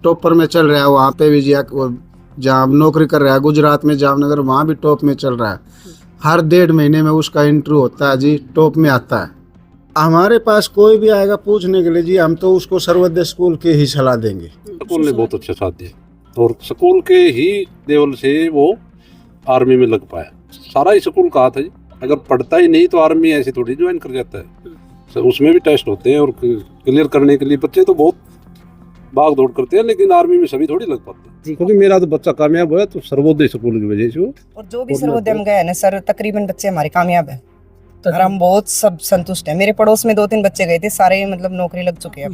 Topper में चल रहा है। वहाँ पे भी जहाँ नौकरी कर रहा है गुजरात में जामनगर, वहाँ भी टॉप में चल रहा है। हर 1.5 महीने में उसका इंटरव्यू होता है जी, टॉप में आता है। हमारे पास कोई भी आएगा पूछने के लिए जी, हम तो उसको सर्वोदय स्कूल की ही सलाह देंगे। स्कूल ने बहुत अच्छा साथ दिया और स्कूल के ही लेवल से वो आर्मी में लग पाया। सारा ही स्कूल का था जी, अगर पढ़ता ही नहीं तो आर्मी ऐसे थोड़ी ज्वाइन कर जाता है। उसमें भी टेस्ट होते हैं और क्लियर करने के लिए बच्चे तो बहुत भाग दौड़ करते हैं, लेकिन आर्मी में सभी थोड़ी लग पाते हैं। क्योंकि मेरा तो बच्चा कामयाब हुआ तो सर्वोदय स्कूल की वजह से वो, और जो भी सर्वोदय में गए ना सर, तकरीबन बच्चे हमारे कामयाब है और हम बहुत सब संतुष्ट हैं। मेरे पड़ोस में 2-3 बच्चे गए थे, सारे मतलब नौकरी लग चुके हैं।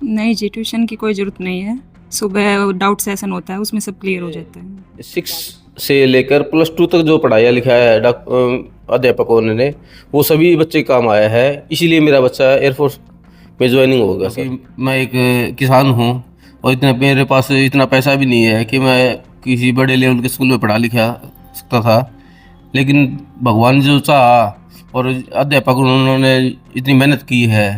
नहीं जी, ट्यूशन की कोई जरूरत नहीं है। सुबह डाउट सेशन होता है, उसमें सब क्लियर हो जाता है। 6 से लेकर +2 तक जो पढ़ाया लिखाया है अध्यापकों ने, वो सभी बच्चे काम आया है। इसीलिए मेरा बच्चा एयरफोर्स में ज्वाइनिंग होगा। मैं एक किसान हूँ और मेरे पास इतना पैसा भी नहीं है कि मैं किसी बड़े लेवल के स्कूल में पढ़ा लिखा सकता था, लेकिन भगवान जो चाहा और अध्यापक उन्होंने इतनी मेहनत की है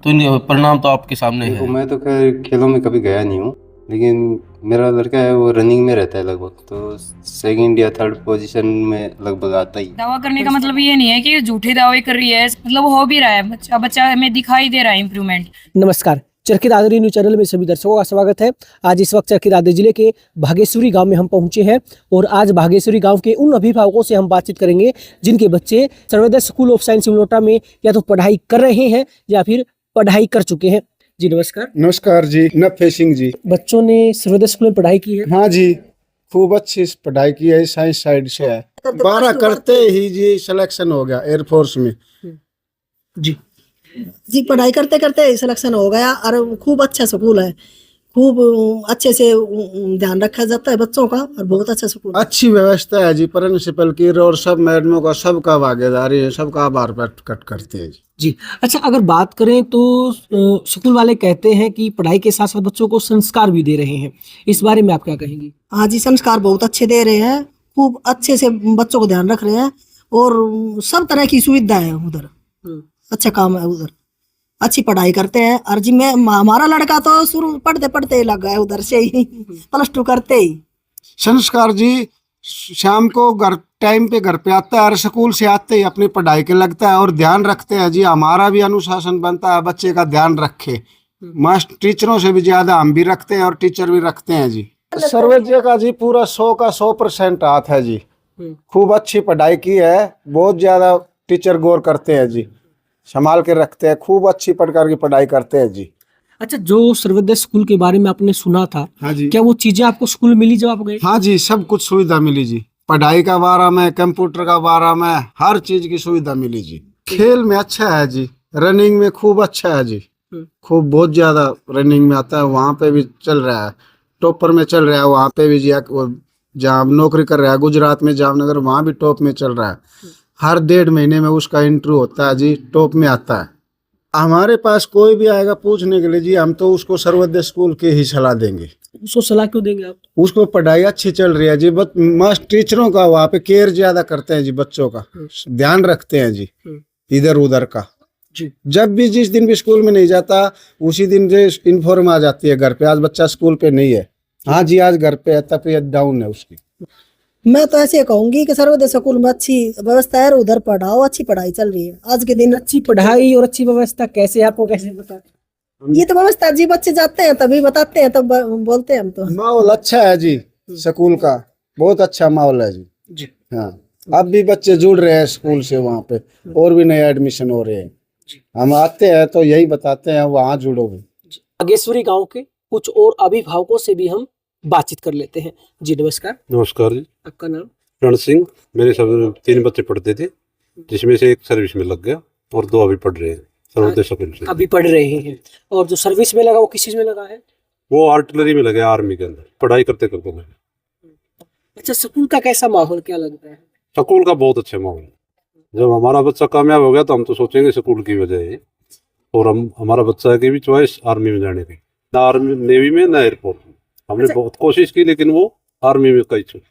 तो परिणाम तो आपके सामने है। मैं तो खैर खेलों में कभी गया नहीं हूँ, लेकिन मेरा लड़का है वो रनिंग में रहता है लगभग, तो 2nd या 3rd पोजीशन में लगभग आता ही। दावा करने का मतलब ये नहीं है कि झूठे दावे कर रही है, मतलब हो भी रहा है, बच्चा हमें दिखाई दे रहा है इम्प्रूवमेंट। नमस्कार, चरखी दादरी न्यूज चैनल में सभी दर्शकों का स्वागत है। आज इस वक्त चरखी दादरी जिले के भागेश्वरी गांव में हम पहुंचे हैं और आज भागेश्वरी गांव के उन अभिभावकों से हम बातचीत करेंगे जिनके बच्चे सर्वोदय स्कूल ऑफ साइंस सिमलोटा में या तो पढ़ाई कर रहे हैं या फिर पढ़ाई कर चुके हैं। जी नमस्कार। नमस्कार जी, नफे सिंह जी। बच्चों ने सर्वोदय स्कूल में पढ़ाई की है? हाँ जी, खूब अच्छी पढ़ाई की है, साइंस साइड से है। 12 करते ही जी सिलेक्शन हो गया एयरफोर्स में। जी पढ़ाई करते करते सिलेक्शन हो गया और खूब अच्छा स्कूल है, खूब अच्छे से ध्यान रखा जाता है बच्चों का और बहुत अच्छा स्कूल। अच्छी व्यवस्था है जी, प्रिंसिपल की और सब मैडमों का सबका भागीदारी है, सबका आभार व्यक्त करते हैं जी। अच्छा, अगर बात करें तो स्कूल वाले कहते हैं कि पढ़ाई के साथ साथ बच्चों को संस्कार भी दे रहे हैं, इस बारे में आप क्या कहेंगी? हाँ जी, संस्कार बहुत अच्छे दे रहे हैं, खूब अच्छे से बच्चों को ध्यान रख रहे हैं और सब तरह की सुविधा है उधर। अच्छा काम है उधर, अच्छी पढ़ाई करते हैं। और जी मैं हमारा लड़का तो शुरू पढ़ते पढ़ते ही लग गया उधर से ही +2 करते ही। संस्कार जी, शाम को टाइम पे घर पे आता है और स्कूल से आते ही अपनी पढ़ाई के लगता है और ध्यान रखते हैं जी। हमारा भी अनुशासन बनता है बच्चे का ध्यान रखे, मास्टर टीचरों से भी ज्यादा हम भी रखते हैं और टीचर भी रखते हैं जी। सर्वोदय का जी पूरा 100 का 100% हाथ है जी। खूब अच्छी पढ़ाई की है, बहुत ज्यादा टीचर गौर करते हैं जी, संभाल के रखते हैं, खूब अच्छी प्रकार की पढ़ाई करते हैं जी। अच्छा, जो सर्वोदय स्कूल के बारे में आपने सुना था, हाँ जी, क्या वो चीजें आपको स्कूल में मिली जब आप गए? हाँ जी, सब कुछ सुविधा मिली जी, पढ़ाई का बारे में, कंप्यूटर का बारे में, हर चीज की सुविधा मिली जी। खेल में अच्छा है जी, रनिंग में खूब अच्छा है जी, खूब बहुत ज्यादा रनिंग में आता है। वहाँ पे भी चल रहा है, टॉपर में चल रहा है। वहाँ पे भी जहाँ नौकरी कर रहा है गुजरात में जामनगर, वहाँ भी टॉप में चल रहा है। हर 1.5 महीने में उसका इंटरव्यू होता है जी, टॉप में आता है। हमारे पास कोई भी आएगा पूछने के लिए जी, हम तो उसको सर्वोदय स्कूल की ही सलाह देंगे। उसको सलाह क्यों देंगे आप? उसको पढ़ाई अच्छी चल रही है जी, मास्टर टीचरों का वहाँ पे केयर ज्यादा करते हैं जी, बच्चों का ध्यान रखते हैं जी, इधर उधर का जी। जब भी जिस दिन भी स्कूल में नहीं जाता उसी दिन जो इन्फॉर्म आ जाती है घर पे, आज बच्चा स्कूल पे नहीं है। हाँ जी, आज घर पे है, तबीयत डाउन है उसकी। मैं तो ऐसे कहूंगी कि सर्वोदय स्कूल में अच्छी व्यवस्था है, उधर पढ़ाओ, अच्छी पढ़ाई चल रही है आज के दिन। अच्छी पढ़ाई और अच्छी व्यवस्था कैसे, आपको कैसे पता? ये तो व्यवस्था जी, बच्चे जाते हैं तभी बताते हैं, तब बोलते हैं हम तो। माहौल अच्छा है जी, स्कूल का बहुत अच्छा माहौल है जी। हाँ, अब भी बच्चे जुड़ रहे हैं स्कूल से, वहाँ पे और भी नए एडमिशन हो रहे हैं। हम आते हैं तो यही बताते हैं, वहाँ जुड़ोगे। भागेश्वरी गाँव के कुछ और अभिभावकों से भी हम बातचीत कर लेते हैं। जी नमस्कार। नमस्कार जी। आपका नाम? रण सिंह। मेरे सब 3 बच्चे पढ़ते थे, जिसमें से एक सर्विस में लग गया और 2 अभी पढ़ रहे हैं सर्वोदय स्कूल से। अभी पढ़ रहे हैं। और जो सर्विस में लगा वो किस चीज में लगा है? वो आर्टिलरी में लगे, आर्मी के अंदर पढ़ाई करते करते लगे। अच्छा, स्कूल का कैसा माहौल क्या लगता है? स्कूल का बहुत अच्छा माहौल। जब हमारा बच्चा कामयाब हो गया तो हम तो सोचेंगे स्कूल की वजह है, और हमारा बच्चा की भी चॉइस आर्मी में जाने की, ना आर्मी नेवी में ना एयरफोर्स में। हमने बहुत कोशिश की लेकिन वो आर्मी में कई चुन।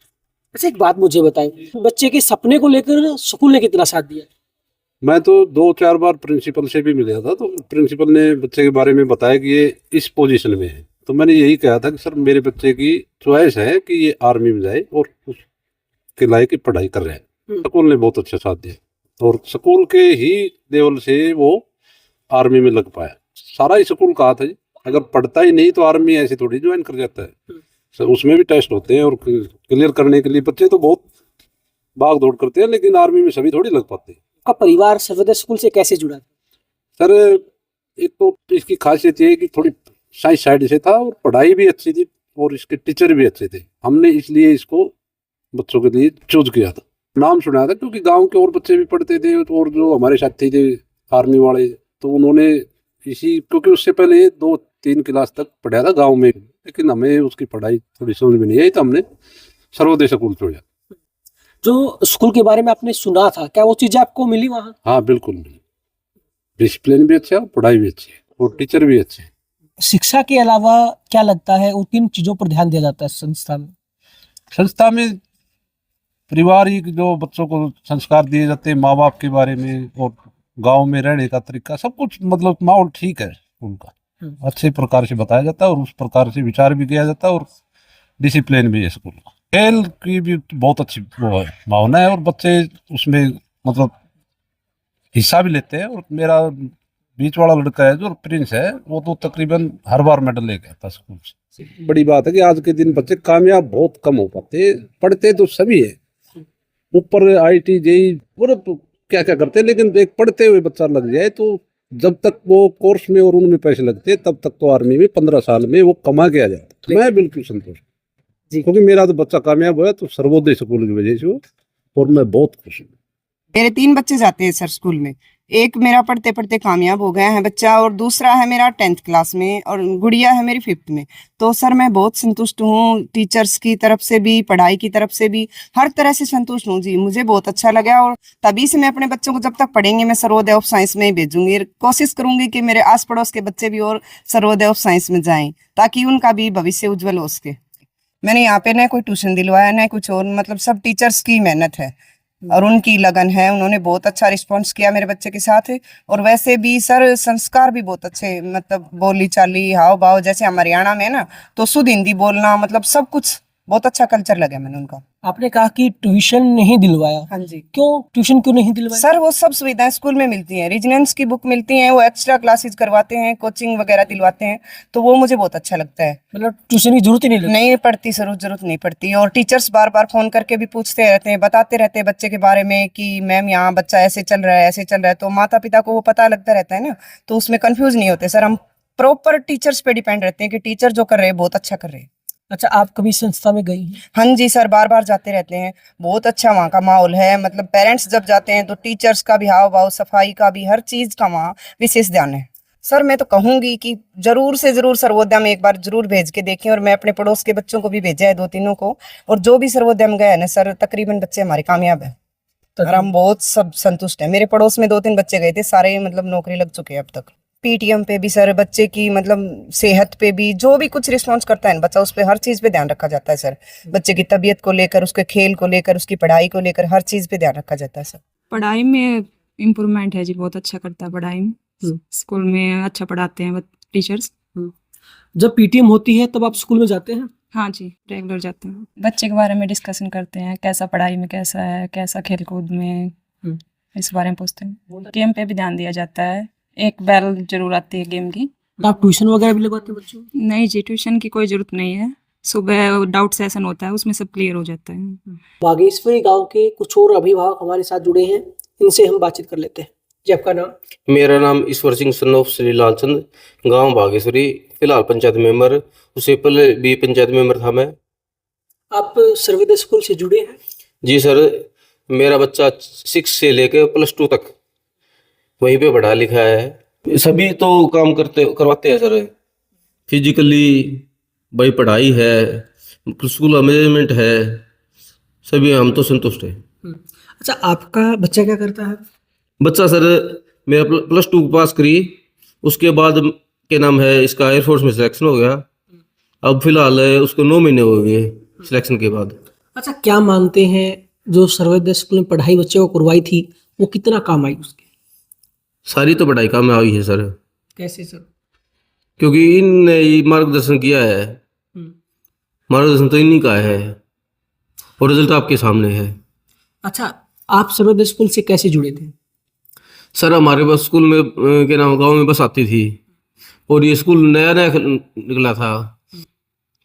अच्छा, एक बात मुझे बताएं, बच्चे के सपने को लेकर स्कूल ने कितना साथ दिया? मैं तो 2-4 बार प्रिंसिपल से भी मिला था, तो प्रिंसिपल ने बच्चे के बारे में बताया कि ये इस पोजीशन में है, तो मैंने यही कहा था कि सर मेरे बच्चे की चॉइस है कि ये आर्मी में जाए और उसके लायक की पढ़ाई कर रहे हैं। स्कूल ने बहुत अच्छा साथ दिया और स्कूल के ही लेवल से वो आर्मी में लग पाया। सारा ही स्कूल कहा था जी, अगर पढ़ता ही नहीं तो आर्मी ऐसे थोड़ी ज्वाइन कर जाता है। सर उसमें भी टेस्ट होते हैं और क्लियर करने के लिए बच्चे तो बहुत भाग दौड़ करते हैं, लेकिन आर्मी में सभी थोड़ी लग पाते हैं। आपका परिवार सर्वोदय स्कूल से कैसे जुड़ा था? सर एक तो इसकी खासियत ये है कि थोड़ी साइंस साइड से था और पढ़ाई भी अच्छी थी और इसके टीचर भी अच्छे थे। हमने इसलिए इसको बच्चों के लिए चूज किया था। नाम सुना था क्योंकि गांव के और बच्चे भी पढ़ते थे और जो हमारे साथी थे आर्मी वाले, तो उन्होंने इसी, क्योंकि उससे पहले 2-3 क्लास तक पढ़ा था गांव में, लेकिन हमें उसकी पढ़ाई थोड़ी समझ में नहीं आई तो हमने सर्वोदय स्कूल चुना। जो स्कूल के बारे में आपने सुना था, क्या वो चीजें आपको मिली वहाँ? हाँ बिल्कुल, डिसिप्लिन भी अच्छा है, पढ़ाई भी अच्छी है और टीचर भी अच्छे हैं। शिक्षा के अलावा क्या लगता है और किन चीजों पर ध्यान दिया जाता है संस्था में? संस्था में पारिवारिक जो बच्चों को संस्कार दिए जाते हैं माँ बाप के बारे में, और गांव में रहने का तरीका, सब कुछ मतलब माहौल ठीक है उनका, अच्छे प्रकार से बताया जाता है और उस प्रकार से विचार भी किया जाता है और डिसिप्लिन भी है स्कूल का। खेल की भी बहुत अच्छी वो है भावना है और बच्चे उसमें मतलब हिस्सा भी लेते हैं। और मेरा बीच वाला लड़का है जो प्रिंस है, वो तो तकरीबन हर बार मेडल लेके आता स्कूल से। बड़ी बात है कि आज के दिन बच्चे कामयाब बहुत कम हो पाते, पढ़ते तो सभी है, ऊपर IIT JEE पूरे क्या क्या करते हैं, लेकिन एक पढ़ते हुए बच्चा लग जाए तो जब तक वो कोर्स में और उनमें पैसे लगते तब तक तो आर्मी में 15 साल में वो कमा के आ जाता। मैं बिल्कुल संतुष्ट जी, क्योंकि मेरा तो बच्चा कामयाब हुआ तो सर्वोदय स्कूल की वजह से हो, और मैं बहुत खुश हूँ। मेरे 3 बच्चे जाते हैं सर स्कूल में। एक मेरा पढ़ते पढ़ते कामयाब हो गया है बच्चा, और दूसरा है मेरा 10th क्लास में, और गुड़िया है मेरी 5th में। तो सर मैं बहुत संतुष्ट हूँ, टीचर्स की तरफ से भी, पढ़ाई की तरफ से भी, हर तरह से संतुष्ट हूँ जी। मुझे बहुत अच्छा लगा और तभी से मैं अपने बच्चों को जब तक पढ़ेंगे मैं सर्वोदय ऑफ साइंस में ही भेजूंगी। कोशिश करूंगी कि मेरे आस पड़ोस के बच्चे भी और सर्वोदय ऑफ साइंस में जाएं ताकि उनका भी भविष्य उज्जवल हो सके। मैंने यहाँ पे ना कोई ट्यूशन दिलवाया ना कुछ और, मतलब सब टीचर्स की मेहनत है और उनकी लगन है। उन्होंने बहुत अच्छा रिस्पांस किया मेरे बच्चे के साथ, और वैसे भी सर संस्कार भी बहुत अच्छे, मतलब बोली चाली हाव भाव, जैसे हम हरियाणा में है ना तो शुद्ध हिंदी बोलना, मतलब सब कुछ बहुत अच्छा कल्चर लगा मैंने उनका। आपने कहा कि ट्यूशन नहीं दिलवाया, हाँ जी। क्यों ट्यूशन क्यों नहीं दिलवाया? सर वो सब सुविधाएं स्कूल में मिलती हैं, रीजनेंस की बुक मिलती हैं, वो एक्स्ट्रा क्लासेस करवाते हैं, कोचिंग वगैरह दिलवाते हैं, तो वो मुझे बहुत अच्छा लगता है। मतलब ट्यूशन की जरूरत ही नहीं लगती? नहीं पड़ती सर, जरूरत नहीं पड़ती। और टीचर्स बार बार फोन करके भी पूछते रहते हैं, बताते रहते हैं बच्चे के बारे में कि मैम यहाँ बच्चा ऐसे चल रहा है, ऐसे चल रहा है, तो माता पिता को वो पता लगता रहता है ना, तो उसमें कंफ्यूज नहीं होते सर। हम प्रॉपर टीचर्स पे डिपेंड रहते हैं कि टीचर जो कर रहे हैं बहुत अच्छा कर रहे हैं। अच्छा, आप कभी संस्था में गई हैं? हाँ जी सर, बार बार जाते रहते हैं, बहुत अच्छा वहाँ का माहौल है। मतलब पेरेंट्स जब जाते हैं तो टीचर्स का भी हाव भाव, सफाई का भी, हर चीज का वहाँ विशेष ध्यान है। सर मैं तो कहूंगी कि जरूर से जरूर सर्वोदय में एक बार जरूर भेज के देखें, और मैं अपने पड़ोस के बच्चों को भी भेजा है 2-3 को, और जो भी सर्वोदय में गए ना सर तकरीबन बच्चे हमारे कामयाब है और हम बहुत सब संतुष्ट हैं। मेरे पड़ोस में 2-3 बच्चे गए थे, सारे मतलब नौकरी लग चुके हैं अब तक। PTM पे भी सर बच्चे की मतलब सेहत पे भी जो भी कुछ रिस्पॉन्स करता है बच्चा, उस पर हर चीज पे ध्यान रखा जाता है सर। बच्चे की तबीयत को लेकर, उसके खेल को लेकर, उसकी पढ़ाई को लेकर, हर चीज पे ध्यान रखा जाता है सर। पढ़ाई में इम्प्रूवमेंट है जी, बहुत अच्छा करता है पढ़ाई में। स्कूल में अच्छा पढ़ाते हैं टीचर्स। जब PTM होती है तब आप स्कूल में जाते हैं? हाँ जी, रेगुलर जाते हैं। बच्चे के बारे में डिस्कशन करते हैं, कैसा पढ़ाई में कैसा है, कैसा खेल कूद में, इस बारे में पूछते हैं। गेम पे भी ध्यान दिया जाता है, एक बैल जरूर आती है गेम की। आप ट्यूशन वगैरह भी लगवाते हैं बच्चों को? नहीं जी, ट्यूशन की कोई जरूरत नहीं है। सुबह डाउट सेशन होता है, उसमें सब क्लियर हो जाता है। बागेश्वरी गांव के कुछ और अभिभावक हमारे साथ जुड़े हैं, इनसे हम बातचीत कर लेते हैं। जी, आपका नाम? मेरा नाम ईश्वर सिंह सन ऑफ श्री लालचंद, गांव बागेश्वरी, फिलहाल पंचायत मेंबर, उससे पहले भी पंचायत मेंबर था मैं। आप सर्वोदय स्कूल से जुड़े हैं? जी सर, मेरा बच्चा 6 से लेकर +2 तक वहीं पे पढ़ा लिखा है। सभी तो काम करवाते हैं सर, फिजिकली भाई पढ़ाई है, स्कूल मैनेजमेंट है, सभी हम तो संतुष्ट है। अच्छा, आपका बच्चा क्या करता है? बच्चा सर मेरा +2 पास करी, उसके बाद के नाम है इसका एयरफोर्स में सिलेक्शन हो गया। अब फिलहाल उसको 9 महीने हो गए सिलेक्शन के बाद। अच्छा, क्या मानते हैं जो सर्वोदय स्कूल में पढ़ाई बच्चे को करवाई थी वो कितना काम आई उसके? सारी तो पढ़ाई काम में आई है सर। कैसे सर? क्योंकि इनने ही मार्गदर्शन किया है, मार्गदर्शन तो इन्हीं का है और रिजल्ट आपके सामने है। अच्छा, आप सर्वोदय स्कूल से कैसे जुड़े थे? सर हमारे पास स्कूल में के नाम गांव में बस आती थी और ये स्कूल नया नया निकला था,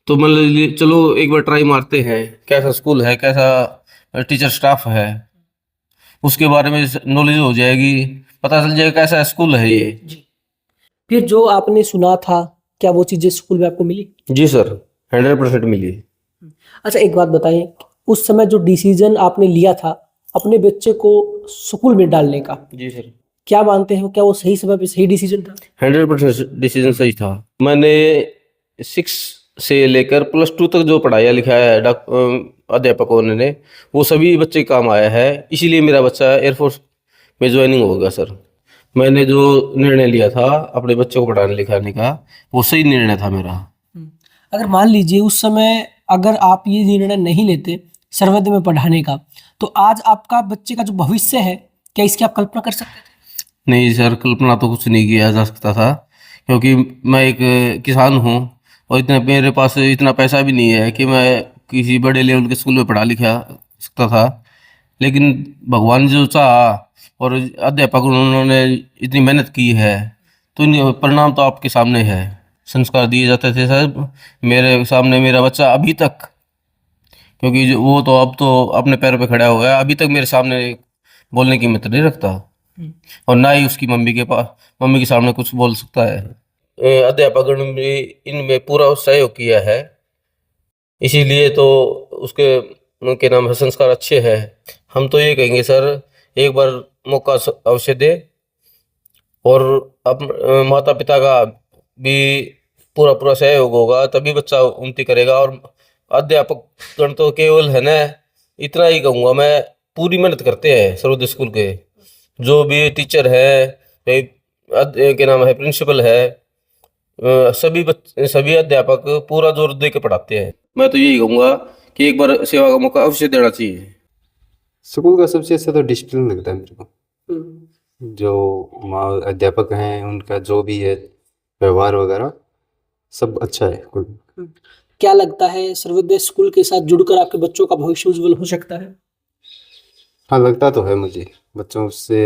तो मतलब चलो एक बार ट्राई मारते हैं कैसा स्कूल है, कैसा टीचर स्टाफ है, उसके बारे में नॉलेज हो जाएगी, पता चल जाएगा कैसा स्कूल है ये। फिर जो आपने सुना था, क्या वो चीजें स्कूल में आपको मिली? जी सर, 100% मिली। अच्छा, एक बात बताइए, उस समय जो डिसीजन आपने लिया था अपने बच्चे को स्कूल में डालने का, जी सर, क्या मानते हो, क्या वो सही समय पे सही डिसीजन था? 100% डिसीजन सही था। मैंने 6 से लेकर +2 तक जो पढ़ाया लिखाया है अध्यापकों ने, वो सभी बच्चे काम आया है, इसीलिए मेरा बच्चा एयरफोर्स में ज्वाइनिंग हो गया सर। मैंने जो निर्णय लिया था अपने बच्चों को पढ़ाने लिखाने का, वो सही निर्णय था मेरा। अगर मान लीजिए उस समय अगर आप ये निर्णय नहीं लेते सर्वोदय में पढ़ाने का, तो आज आपका बच्चे का जो भविष्य है, क्या इसकी आप कल्पना कर सकते थे? नहीं सर, कल्पना तो कुछ नहीं किया जा सकता था, क्योंकि मैं एक किसान हूँ और इतना मेरे पास इतना पैसा भी नहीं है कि मैं किसी बड़े लेवल के स्कूल में पढ़ा लिखा सकता था। लेकिन भगवान जो चाहा और अध्यापक उन्होंने इतनी मेहनत की है, तो परिणाम तो आपके सामने है। संस्कार दिए जाते थे सर मेरे सामने, मेरा बच्चा अभी तक, क्योंकि वो तो अब तो अपने पैरों पे खड़ा हो गया, अभी तक मेरे सामने बोलने की हिम्मत नहीं रखता और ना ही उसकी मम्मी के सामने कुछ बोल सकता है। अध्यापक ने भी इनमें पूरा सहयोग किया है, इसीलिए तो उसके उनके नाम है संस्कार अच्छे हैं। हम तो ये कहेंगे सर, एक बार मौका अवश्य दे और अब माता पिता का भी पूरा सहयोग होगा, तभी बच्चा उन्नति करेगा। और अध्यापक गण तो केवल है ना, इतना ही कहूँगा मैं, पूरी मेहनत करते हैं सर्वोदय स्कूल के जो भी टीचर है, के नाम है प्रिंसिपल है, सभी अध्यापक पूरा जोर दे के पढ़ाते हैं। मैं तो यही कहूँगा कि एक बार सेवा का मौका अवश्य देना चाहिए। स्कूल का सबसे अच्छा तो डिसिप्लिन लगता है मेरे को। जो अध्यापक हैं उनका जो भी है व्यवहार वगैरह सब अच्छा है। क्या लगता है सर्वोदय स्कूल के साथ जुड़कर आपके बच्चों का भविष्य उज्जवल हो सकता है? हाँ, लगता तो है मुझे। बच्चों से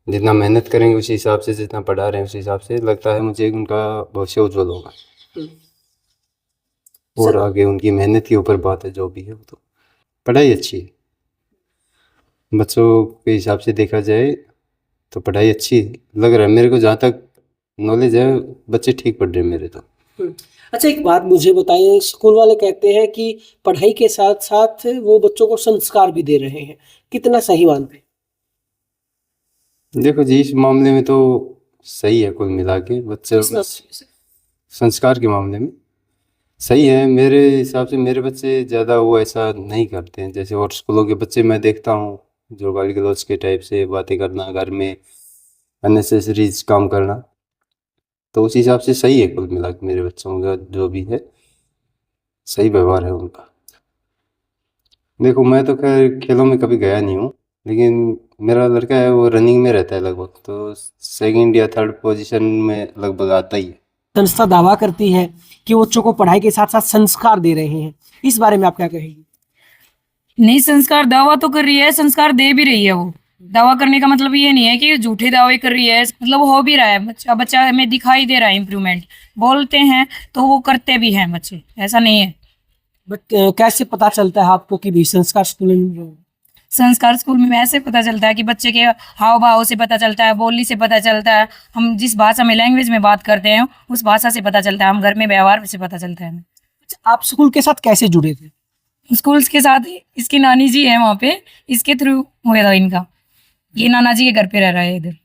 जितना मेहनत करेंगे उसी हिसाब से, जितना पढ़ा रहे हैं उसी हिसाब से, लगता है मुझे उनका भविष्य उज्जवल होगा। और आगे उनकी मेहनत के ऊपर बात है, जो भी है वो तो पढ़ाई अच्छी है। बच्चों के हिसाब से देखा जाए तो पढ़ाई अच्छी लग रहा है मेरे को, जहाँ तक नॉलेज है बच्चे ठीक पढ़ रहे हैं मेरे तो। अच्छा, एक बात मुझे बताइए, स्कूल वाले कहते हैं कि पढ़ाई के साथ साथ वो बच्चों को संस्कार भी दे रहे हैं, कितना सही मानते हैं? देखो जी, इस मामले में तो सही है, कुल मिला के बच्चे संस्कार के मामले में सही है। मेरे हिसाब से मेरे बच्चे ज़्यादा वो ऐसा नहीं करते हैं जैसे और स्कूलों के बच्चे मैं देखता हूँ, जो गाली गलौज के टाइप से बातें करना, घर में अननेसेसरीज काम करना। तो उस हिसाब से सही है, कुल मिला के मेरे बच्चों का जो भी है सही व्यवहार है उनका। देखो, मैं तो खैर खेलों में कभी गया नहीं हूँ, लेकिन मेरा लड़का है वो रनिंग में रहता है लगभग, तो 2nd या 3rd पोजीशन में लगभग आता ही है। संस्था दावा करती है कि बच्चों को पढ़ाई के साथ साथ संस्कार दे रहे हैं, इस बारे में आप क्या कहेंगे? नहीं, संस्कार दावा तो कर रही है, संस्कार दे भी रही है। वो दावा करने का मतलब ये नहीं है कि झूठे दावे कर रही है, मतलब हो भी रहा है। बच्चा हमें दिखाई दे रहा है इम्प्रूवमेंट, बोलते हैं तो वो करते भी हैं बच्चे, ऐसा नहीं है। बट कैसे पता चलता है आपको कि भी संस्कार स्कूल में? संस्कार स्कूल में ऐसे पता चलता है कि बच्चे के हाव भाव से पता चलता है, बोली से पता चलता है, हम जिस भाषा में लैंग्वेज में बात करते हैं उस भाषा से पता चलता है, हम घर में व्यवहार से पता चलता है। आप स्कूल के साथ कैसे जुड़े थे? स्कूल के साथ इसकी नानी जी है वहाँ पे, इसके थ्रू हुआ था इनका। ये नाना जी के घर पे रह रहा है इधर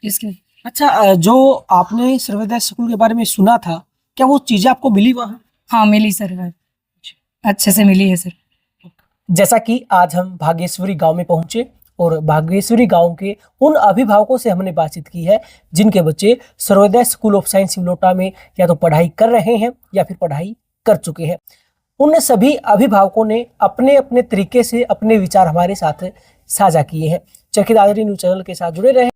इसके। अच्छा, जो आपने सर्वोदय स्कूल के बारे में सुना था, क्या वो चीजें आपको मिली वहाँ? हाँ मिली सर, अच्छे से मिली है सर। जैसा कि आज हम भागेश्वरी गांव में पहुंचे और भागेश्वरी गांव के उन अभिभावकों से हमने बातचीत की है जिनके बच्चे सर्वोदय स्कूल ऑफ साइंस सिवलोटा में या तो पढ़ाई कर रहे हैं या फिर पढ़ाई कर चुके हैं। उन सभी अभिभावकों ने अपने अपने तरीके से अपने विचार हमारे साथ साझा किए हैं। चरखी दादरी न्यूज़ चैनल के साथ जुड़े रहे।